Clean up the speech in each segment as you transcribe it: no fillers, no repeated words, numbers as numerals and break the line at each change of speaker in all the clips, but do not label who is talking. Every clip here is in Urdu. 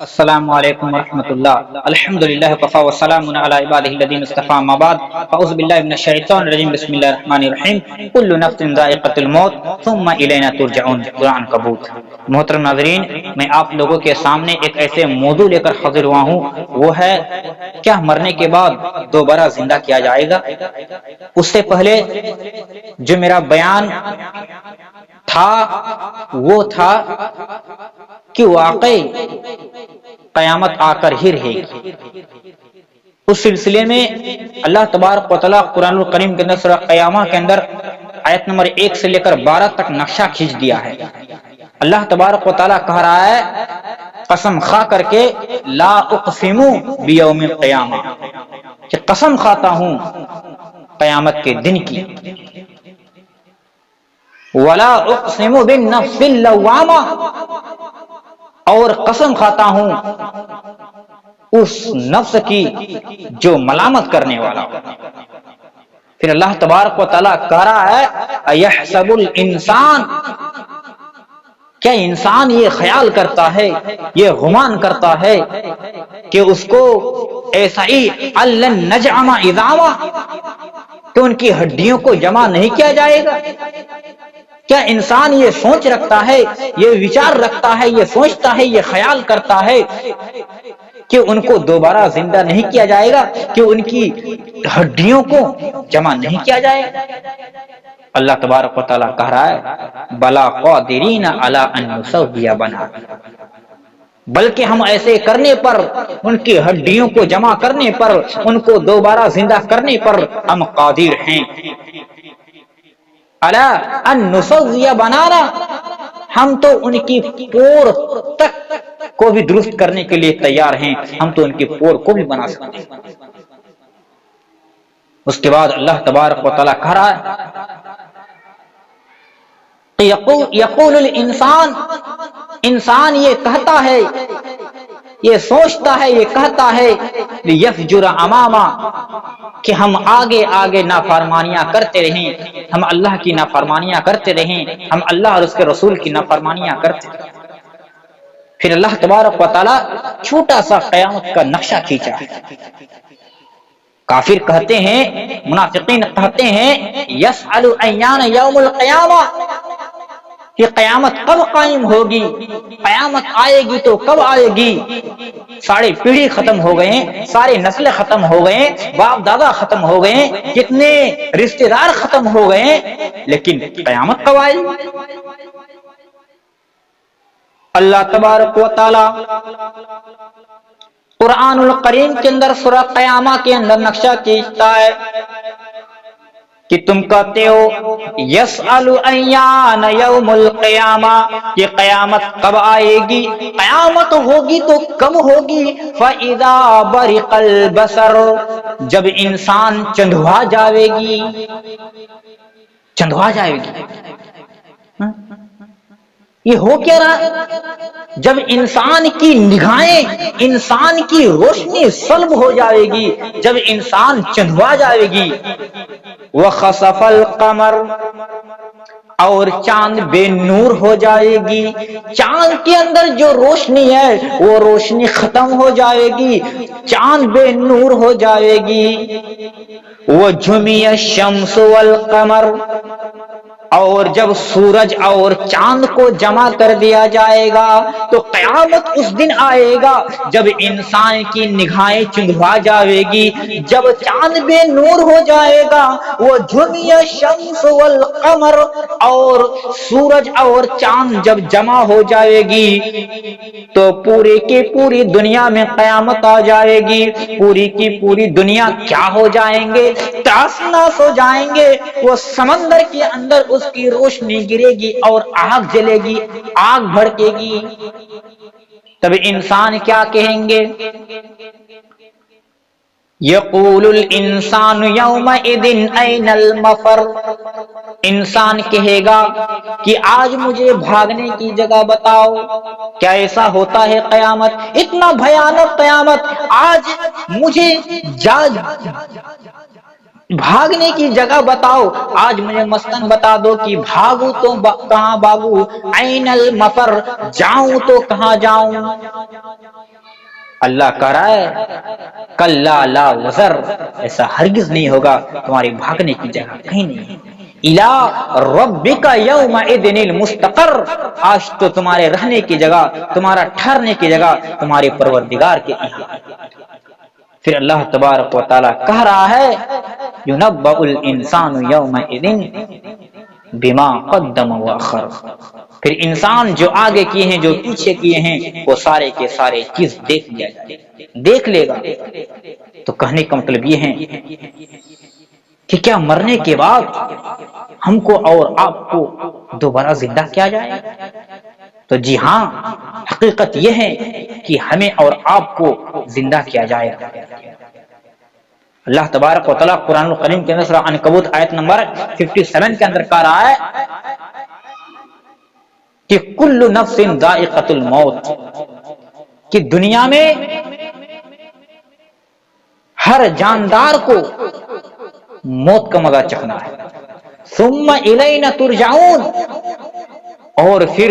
السلام علیکم ورحمۃ اللہ الحمدللہ وقفا وسلام علی عبادہ الذین اصطفى ما بعد اعوذ باللہ من الشیطان الرجیم بسم اللہ الرحمن الرحیم کل نفس ذائقۃ الموت ثم الینا ترجعون قرآن کبوت۔ محترم ناظرین، میں آپ لوگوں کے سامنے ایک ایسے موضوع لے کر حاضر ہوا ہوں، وہ ہے کیا مرنے کے بعد دوبارہ زندہ کیا جائے گا۔ اس سے پہلے جو میرا بیان تھا وہ تھا کہ واقعی قیامت آ کر ہی رہے گی۔ اس سلسلے میں اللہ تبارک و تعالیٰ قرآن الکریم کے اندر سورہ قیامہ کے اندر آیت نمبر 1 سے لے کر 12 تک نقشہ کھینچ دیا ہے۔ اللہ تبارک و تعالیٰ کہہ رہا ہے قسم کھا کر کے لا اقسم بیوم القیامہ، کہ قسم کھاتا ہوں قیامت کے دن کی، ولا اقسم بالنفس اللوامہ، اور قسم کھاتا ہوں اس نفس کی جو ملامت کرنے والا ہو۔ پھر اللہ تبارک و تعالیٰ کہہ رہا ہے ایحسب الانسان، کیا انسان یہ خیال کرتا ہے، یہ گمان کرتا ہے کہ اس کو ایسا ہی الن نجعم عظاما، کہ ان کی ہڈیوں کو جمع نہیں کیا جائے گا۔ کیا انسان یہ سوچ رکھتا ہے، یہ وچار رکھتا ہے، یہ سوچتا ہے، یہ خیال کرتا ہے کہ ان کو دوبارہ زندہ نہیں کیا جائے گا، کہ ان کی ہڈیوں کو جمع نہیں کیا جائے گا؟ اللہ تبارک و تعالیٰ کہہ رہا ہے بلا قادرین علی ان نسوی بنا، بلکہ ہم ایسے کرنے پر، ان کی ہڈیوں کو جمع کرنے پر، ان کو دوبارہ زندہ کرنے پر ہم قادر ہیں۔ الا ان نسوی بنانا، ہم تو ان کی پور تک کو بھی درست کرنے کے لیے تیار ہیں، ہم تو ان کی پور کو بھی بنا سکتے ہیں۔ اس کے بعد اللہ تبارک و تعالیٰ کہہ رہا ہے یقول الانسان، انسان یہ کہتا ہے، یہ سوچتا ہے، یہ کہتا ہے لیفجر اماما، کہ ہم آگے آگے نافرمانیاں کرتے رہیں، ہم اللہ کی نافرمانیاں کرتے رہیں، ہم اللہ اور اس کے رسول کی نافرمانیاں کرتے رہیں۔ پھر اللہ تبارک و تعالیٰ چھوٹا سا قیامت کا نقشہ کھینچا ہے۔ کافر کہتے ہیں، منافقین کہتے ہیں یسأل ایان یوم القیامہ، کہ قیامت کب قائم ہوگی، قیامت آئے گی تو کب آئے گی؟ سارے پیڑھی ختم ہو گئے، سارے نسلیں ختم ہو گئے، باپ دادا ختم ہو گئے، کتنے رشتہ دار ختم ہو گئے، لیکن قیامت کب آئے گی؟ اللہ تبارک و تعالی قرآن الکریم کے اندر سورہ قیامہ کے اندر نقشہ کھینچتا ہے کہ تم کہتے ہو یسأل ایان یوم القیامہ، کہ قیامت کب آئے گی، قیامت ہوگی تو کب ہوگی؟ فَإِذَا بَرِقَ الْبَصَرُ، جب انسان چندھوا جاوے گی، چندھوا جائے گی۔ یہ ہو کیا رہا؟ جب انسان کی نگاہیں، انسان کی روشنی سلب ہو جائے گی، جب انسان چندھوا جائے گی۔ وَخَسَفَ الْقَمَرُ، اور چاند بے نور ہو جائے گی، چاند کے اندر جو روشنی ہے وہ روشنی ختم ہو جائے گی، چاند بے نور ہو جائے گی۔ وَجُمِعَ الشَّمْسُ وَالْقَمَرُ، اور جب سورج اور چاند کو جمع کر دیا جائے گا تو قیامت اس دن آئے گا جب انسان کی نگاہیں چندھوا جائے گی، جب چاند بے نور ہو جائے گا۔ وہ جُمِعَ الشَّمْسُ وَالْقَمَرُ، اور سورج اور چاند جب جمع ہو جائے گی تو پوری کی پوری دنیا میں قیامت آ جائے گی، پوری کی پوری دنیا کیا ہو جائیں گے؟ تاس ناس ہو جائیں گے۔ وہ سمندر کے اندر اس کی روشنی گرے گی اور آگ جلے گی، آگ بھڑکے گی۔ تب انسان کیا کہیں گے؟ یقول الانسان یومئذ این المفر، انسان کہے گا کہ آج مجھے بھاگنے کی جگہ بتاؤ۔ کیا ایسا ہوتا ہے قیامت؟ اتنا بھیانک قیامت، آج مجھے بھاگنے کی جگہ بتاؤ. آج مجھے مثلاً بتا دو کہ بھاگوں تو کہاں بھاگوں، عین المفر، جاؤں تو کہاں جاؤں. اللہ کہہ رہا ہے کلا لا وزر، ایسا ہرگز نہیں ہوگا، تمہاری بھاگنے کی جگہ کہیں نہیں ہے. الی ربک یومئذ المستقر، آج تو تمہارے رہنے کی جگہ، تمہارا ٹھہرنے کی جگہ تمہارے پروردگار کے یہاں. پھر اللہ تبارک و تعالی کہہ رہا ہے ینبأ الانسان یومئذ بما قدم واخر، پھر انسان جو آگے کیے ہیں جو پیچھے کیے ہیں وہ سارے کے سارے چیز دیکھ لیا جائے، دیکھ لے گا. تو کہنے کا مطلب یہ ہے کہ کیا مرنے کے بعد ہم کو اور آپ کو دوبارہ زندہ کیا جائے؟ تو جی ہاں، حقیقت یہ ہے کہ ہمیں اور آپ کو زندہ کیا جائے. اللہ تبارک و تعالیٰ قرآن الکریم کے اندر سورہ عنکبوت آیت نمبر 57 کے اندر کہہ رہا ہے کہ کل نفس ذائقۃ الموت، کہ دنیا میں ہر جاندار کو موت کا مزہ چکھنا ہے. ثم الینا ترجعون، اور پھر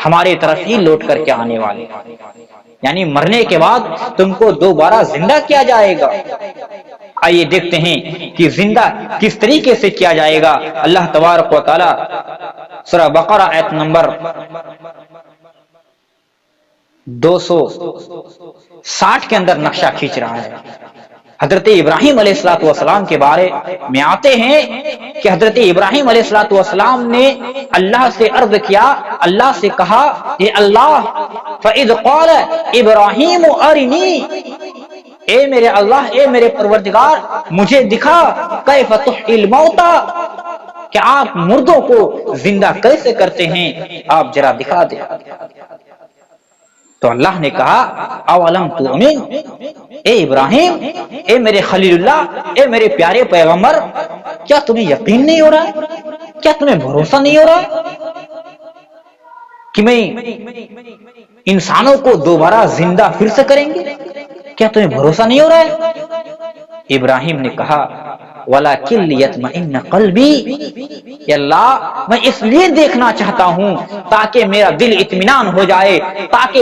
ہمارے طرف ہی لوٹ کر کے آنے والے، یعنی مرنے کے بعد تم کو دوبارہ زندہ کیا جائے گا. آئیے دیکھتے ہیں کہ زندہ کس طریقے سے کیا جائے گا. اللہ تبارک و تعالی سورہ بقرہ آیت نمبر 260 کے اندر نقشہ کھینچ رہا ہے. حضرت ابراہیم علیہ الصلوۃ والسلام کے بارے میں آتے ہیں کہ حضرت ابراہیم علیہ الصلوۃ والسلام نے اللہ سے عرض کیا، اللہ سے کہا کہ اللہ فَإِذْ قَالَ إِبْرَاهِيمُ أَرِنِي، اے میرے اللہ، اے میرے پروردگار، مجھے دکھا کیف تحیی الموتى، کہ آپ مردوں کو زندہ کیسے کرتے ہیں، آپ ذرا دکھا دیں. تو اللہ نے کہا اولم تؤمن، اے ابراہیم، اے میرے خلیل اللہ، اے میرے پیارے پیغمبر، کیا تمہیں یقین نہیں ہو رہا ہے؟ کیا تمہیں بھروسہ نہیں ہو رہا کہ میں انسانوں کو دوبارہ زندہ پھر سے کریں گے؟ کیا تمہیں بھروسہ نہیں ہو رہا ہے؟ ابراہیم نے کہا وَلَكِنْ لِيَطْمَئِنَّ قَلْبِي، یا اللہ میں اس لیے دیکھنا چاہتا ہوں تاکہ میرا دل اطمینان ہو جائے، تاکہ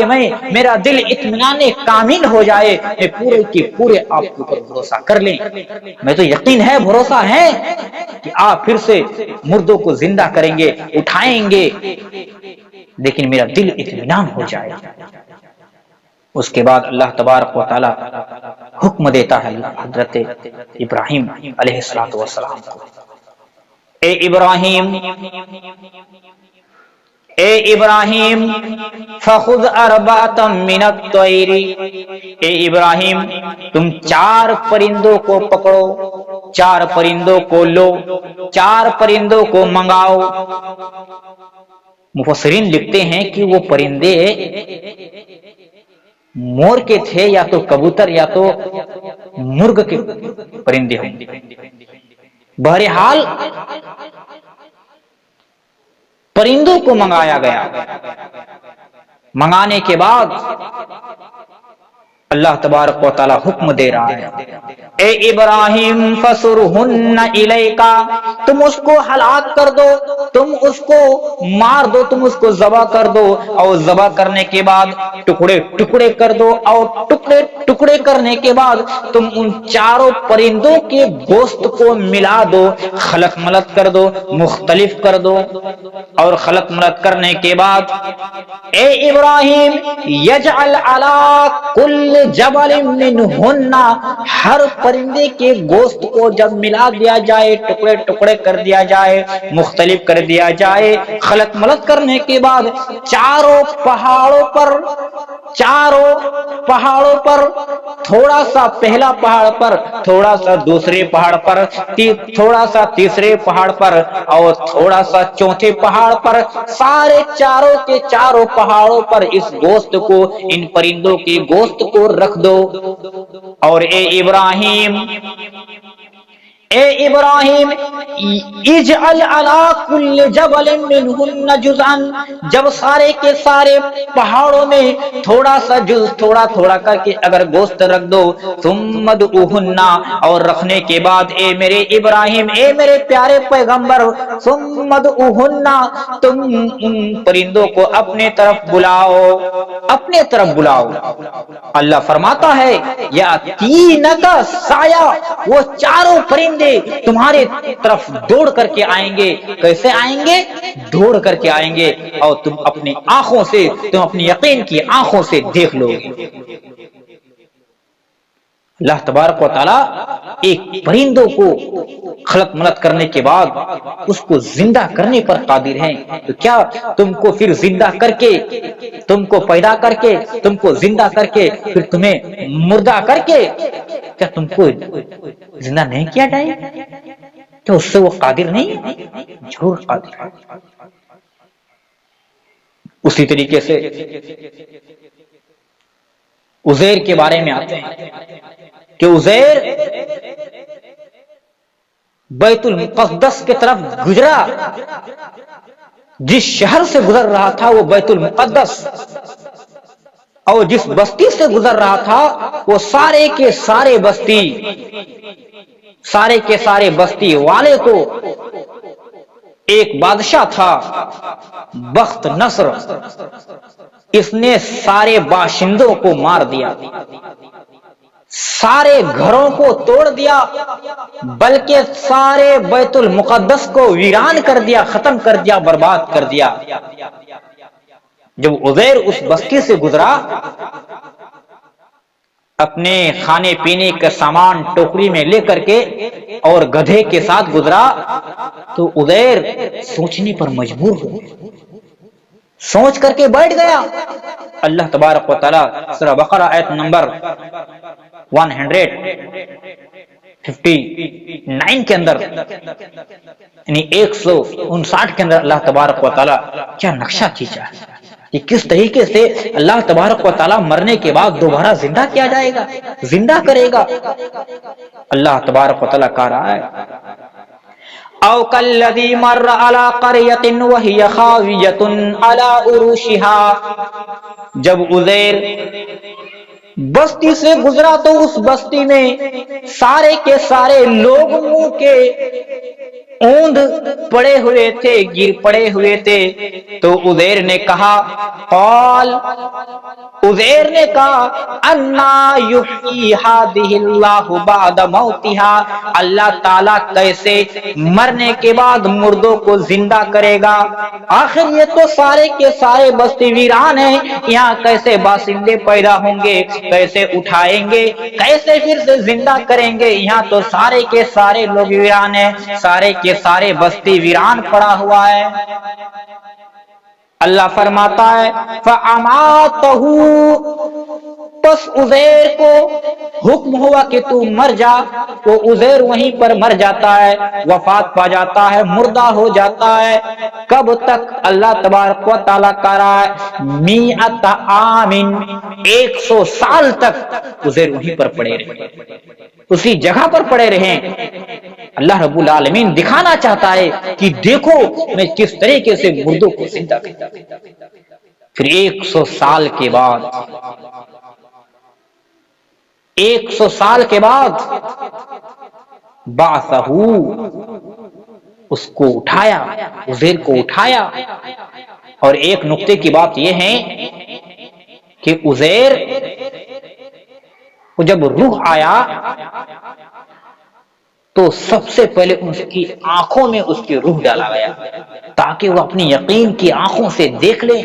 میرا دل اطمینان کامل ہو جائے، میں پورے کے پورے آپ کے اوپر بھروسہ کر لیں. میں تو یقین ہے، بھروسہ ہے کہ آپ پھر سے مردوں کو زندہ کریں گے، اٹھائیں گے، لیکن میرا دل اطمینان ہو جائے. اس کے بعد اللہ تبارک و تعالی حکم دیتا ہے حضرت ابراہیم علیہ الصلوۃ والسلام کو، اے ابراہیم، اے ابراہیم فخذ اربعۃ من الطیر، اے ابراہیم تم 4 پرندوں کو پکڑو، 4 پرندوں کو لو، 4 پرندوں کو منگاؤ. مفسرین لکھتے ہیں کہ وہ پرندے مور کے تھے، یا تو کبوتر یا تو مرغ کے پرندے ہوں. بہرحال پرندوں کو منگایا گیا. منگانے کے بعد اللہ تبارک و تعالی حکم دے رہا ہے اے ابراہیم فَصُرْهُنَّ إِلَيْكَ، تم اس کو ہلاک کر دو، تم اس کو مار دو، تم اس کو ذبح کر دو، اور ذبح کرنے کے بعد ٹکڑے ٹکڑے کر دو، اور ٹکڑے ٹکڑے کرنے کے بعد تم ان 4 پرندوں کے گوشت کو ملا دو، خلط ملط کر دو، مختلف کر دو. اور خلط ملط کرنے کے بعد اے ابراہیم یجعل علی کل جبل منہن، ہر پرندے کے گوشت کو جب ملا دیا جائے، ٹکڑے ٹکڑے کر دیا جائے، مختلف کر دیا جائے، خلط ملط کرنے کے بعد 4 پہاڑوں پر تھوڑا سا پہلا پہاڑ پر، تھوڑا سا دوسرے پہاڑ پر، تھوڑا سا تیسرے پہاڑ پر، اور تھوڑا سا چوتھے پہاڑ پر، سارے 4 کے 4 پہاڑوں پر اس گوشت کو، ان پرندوں کے گوشت کو رکھ دو. اور اے ابراہیم اے ابراہیم اجعل علی کل جبل منہن جزءا، جب سارے کے سارے پہاڑوں میں تھوڑا سا جز تھوڑا تھوڑا کر کے اگر گوشت رکھ دو، ثم ادعوہن، اور رکھنے کے بعد اے میرے ابراہیم، اے میرے پیارے پیغمبر، ثم ادعوہن، تم ان پرندوں کو اپنے طرف بلاؤ، اپنے طرف بلاؤ۔ اللہ فرماتا ہے یاتینک سایہ، وہ چاروں پرندے تمہارے طرف دوڑ کر کے آئیں گے۔ کیسے آئیں گے؟ دوڑ کر کے آئیں گے، اور تم اپنی آنکھوں سے، تم اپنی یقین کی آنکھوں سے دیکھ لو گے۔ اللہ تبارک و تعالی ایک پرندوں کو خلق ملت کرنے کے بعد اس کو زندہ کرنے پر قادر ہیں، تو کیا تم کو پھر زندہ کر کے، تم کو پیدا کر کے، تم کو زندہ کر کے پھر تمہیں مردہ کر کے کیا تم کو زندہ نہیں کیا جائے؟ کیا اس سے وہ قادر نہیں؟ ضرور قادر ہے۔ اسی طریقے سے عزیر کے بارے میں آتے ہیں کہ عزیر بیت المقدس کی طرف گزرا، جس شہر سے گزر رہا تھا وہ بیت المقدس، اور جس بستی سے گزر رہا تھا وہ سارے کے سارے بستی، سارے کے سارے بستی والے کو ایک بادشاہ تھا بخت نصر، اس نے سارے باشندوں کو مار دیا، سارے گھروں کو توڑ دیا، بلکہ سارے بیت المقدس کو ویران کر دیا، ختم کر دیا، برباد کر دیا۔ جب عزیر اس بستی سے گزرا، اپنے کھانے پینے کا سامان ٹوکری میں لے کر کے اور گدھے کے ساتھ گزرا، تو عزیر سوچنے پر مجبور ہو، سوچ کر کے بیٹھ گیا۔ اللہ تبارک و تعالی سورہ بقرہ آیت نمبر 159 کے اندر، یعنی 159 کے اندر اللہ تبارک و تعالی کیا نقشہ کھینچا ہے کہ کس طریقے سے اللہ تبارک و تعالی مرنے کے بعد دوبارہ زندہ کیا جائے گا، زندہ کرے گا۔ اللہ تبارک و تعالی کہہ رہا ہے او کالذی مر علی قریۃ وہی خاویۃ علی عروشها، جب عزیر بستی سے گزرا تو اس بستی میں سارے کے سارے لوگ منہ کے اوندھ پڑے ہوئے تھے، گر پڑے ہوئے تھے، تو عزیر نے کہا، قال، عزیر نے کہا، انا یحیی ھذہ اللہ بعد موتها، اللہ تعالیٰ کیسے مرنے کے بعد مردوں کو زندہ کرے گا؟ آخر یہ تو سارے کے سارے بستی ویران ہیں، یہاں کیسے باشندے پیدا ہوں گے، کیسے اٹھائیں گے، کیسے پھر سے زندہ کریں گے؟ یہاں تو سارے کے سارے لوگ ویران ہیں، سارے کے سارے بستی ویران پڑا ہوا ہے۔ اللہ فرماتا ہے فَأَمَاتَهُ، پس عزیر کو حکم ہوا کہ تو مر جا، وہ عزیر وہیں پر مر جاتا ہے، وفات پا جاتا ہے، مردہ ہو جاتا ہے۔ کب تک؟ اللہ تبارک و تعالیٰ کہہ رہا ہے 100 عام، 100 سال تک عزیر وہیں پر پڑے رہے، اسی جگہ پر پڑے رہیں۔ اللہ رب العالمین دکھانا چاہتا ہے کہ دیکھو میں کس طریقے سے مردوں کو زندہ کرتا۔ پھر 100 سال کے بعد، 100 سال کے بعد بعثہ، اس کو اٹھایا، عزیر کو اٹھایا۔ اور ایک نقطے کی بات یہ ہے کہ عزیر کو جب روح آیا تو سب سے پہلے اس کی آنکھوں میں اس کی روح ڈالا گیا، تاکہ وہ اپنی یقین کی آنکھوں سے دیکھ لے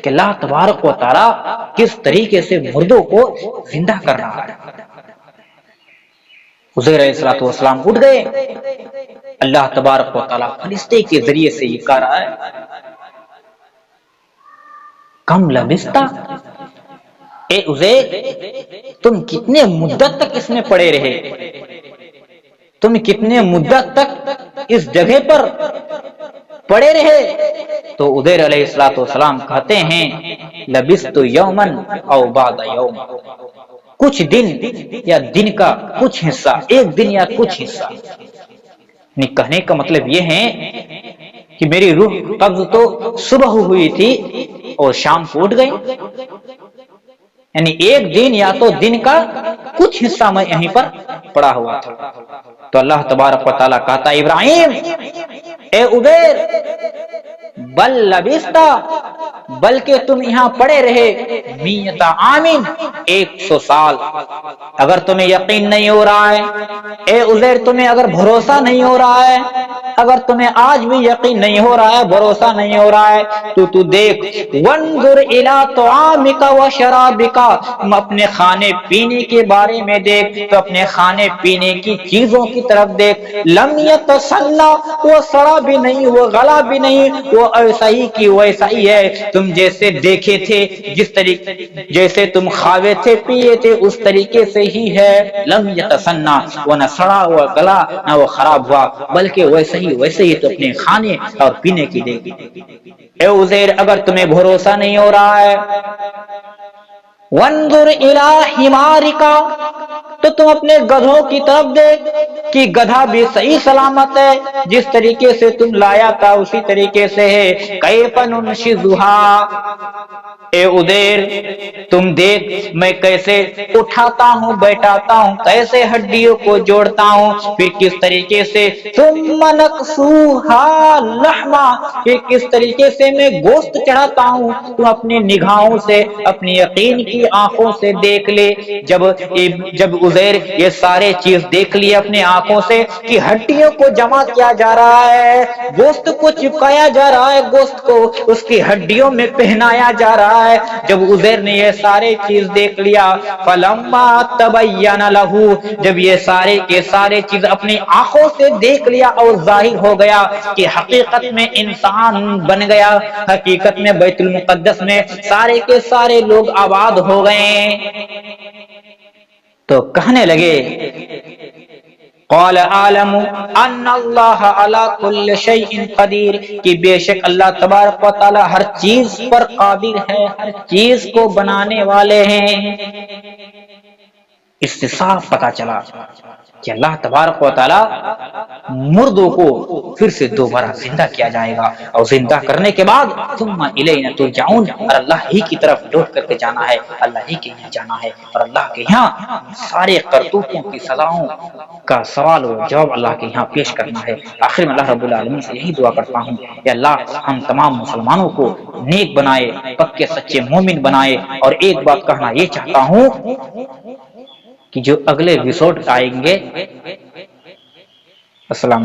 کہ اللہ تبارک و تعالی کس طریقے سے مردوں کو زندہ کر رہا ہے۔ عزیر علیہ السلام اٹھ گئے۔ اللہ تبارک و تعالی فرشتے کے ذریعے سے یہ کہہ رہا ہے کم لبثت، اے عزیر تم کتنے مدت تک اس میں پڑے رہے، تم کتنے مدت تک اس جگہ پر پڑے رہے؟ تو عزیر علیہ السلام کہتے ہیں لبثت یوما او بعد یوم، کچھ دن یا دن کا کچھ حصہ، ایک دن یا کچھ حصہ۔ کہنے کا مطلب یہ ہے کہ میری روح قبض تو صبح ہوئی تھی اور شام کو اٹھ گئی، یعنی ایک دن یا تو دن کا کچھ حصہ میں یہیں پر پڑا ہوا تھا۔ تو اللہ تبارک و تعالیٰ کہتا ہے ابراہیم اے عبیر بل لبستا، بلکہ تم یہاں پڑے رہے میت عامن 100 سال۔ اگر تمہیں یقین نہیں ہو رہا ہے اے عزیر، تمہیں اگر بھروسہ نہیں ہو رہا ہے، اگر تمہیں آج بھی یقین نہیں ہو رہا ہے، بھروسہ نہیں ہو رہا ہے، تو دیکھ وانظر الی طعامک و شرابک، اپنے کھانے پینے کے بارے میں دیکھ تو اپنے کھانے پینے کی چیزوں کی طرف دیکھ، لم یتسنہ، وہ سڑا بھی نہیں، وہ گلا بھی نہیں، وہ ایسا ہی کی ویسا ہی ہے، تم جیسے دیکھے تھے، جس طریقے جیسے تم کھاوے تھے پیے تھے اس طریقے سے ہی ہے، لم یتسنہ، وہ نہ سڑا ہوا گلا نہ وہ خراب ہوا، بلکہ ویسے ہی تو اپنے کھانے اور پینے کی دیکھ۔ اے عزیر اگر تمہیں بھروسہ نہیں ہو رہا ہے، وانظر الی حمارک، تو تم اپنے گدھوں کی طرف دیکھ کہ گدھا بھی صحیح سلامت ہے، جس طریقے سے تم لایا تھا اسی طریقے سے ہے، کیف ننشزھا، اے عزیر تم دیکھ میں کیسے اٹھاتا ہوں بیٹھاتا ہوں، کیسے ہڈیوں کو جوڑتا ہوں، پھر کس طریقے سے ثم نکسوھا لحما، پھر کس طریقے سے میں گوشت چڑھاتا ہوں، تم اپنی نگاہوں سے اپنی یقین کی آنکھوں سے دیکھ لے۔ جب عزیر یہ سارے چیز دیکھ لیے اپنے آنکھوں سے کہ ہڈیوں کو جمع کیا جا رہا ہے، گوشت کو چپکایا جا رہا ہے، گوشت کو اس کی ہڈیوں میں پہنایا جا رہا ہے، جب عزیر نے یہ سارے چیز دیکھ لیا، فلما تبین لہ، جب یہ سارے کے سارے چیز اپنی آنکھوں سے دیکھ لیا اور ظاہر ہو گیا کہ حقیقت میں انسان بن گیا، حقیقت میں بیت المقدس میں سارے کے سارے لوگ آباد ہو گئے، تو کہنے لگے قال اعلم ان اللہ علی کل شیء قدیر، کہ بے شک اللہ تبارک و تعالی ہر چیز پر قادر ہے، ہر چیز کو بنانے والے ہیں۔ اس سے صاف پتا چلا کہ اللہ تبارک و تعالی مردوں کو پھر سے دوبارہ زندہ کیا جائے گا، اور زندہ کرنے کے بعد ثم الینا ترجعون، اور اللہ ہی کی طرف لوٹ کر کے جانا ہے، اللہ ہی کے یہاں جانا ہے، اور اللہ کے یہاں سارے کرتوتوں کی سزاؤں کا سوال و جواب اللہ کے یہاں پیش کرنا ہے۔ آخر میں اللہ رب العالمین سے یہی دعا کرتا ہوں کہ اللہ ہم تمام مسلمانوں کو نیک بنائے، پکے سچے مومن بنائے، اور ایک بات کہنا یہ چاہتا ہوں کہ جو اگلے ایپیسوڈ آئیں گے، السلام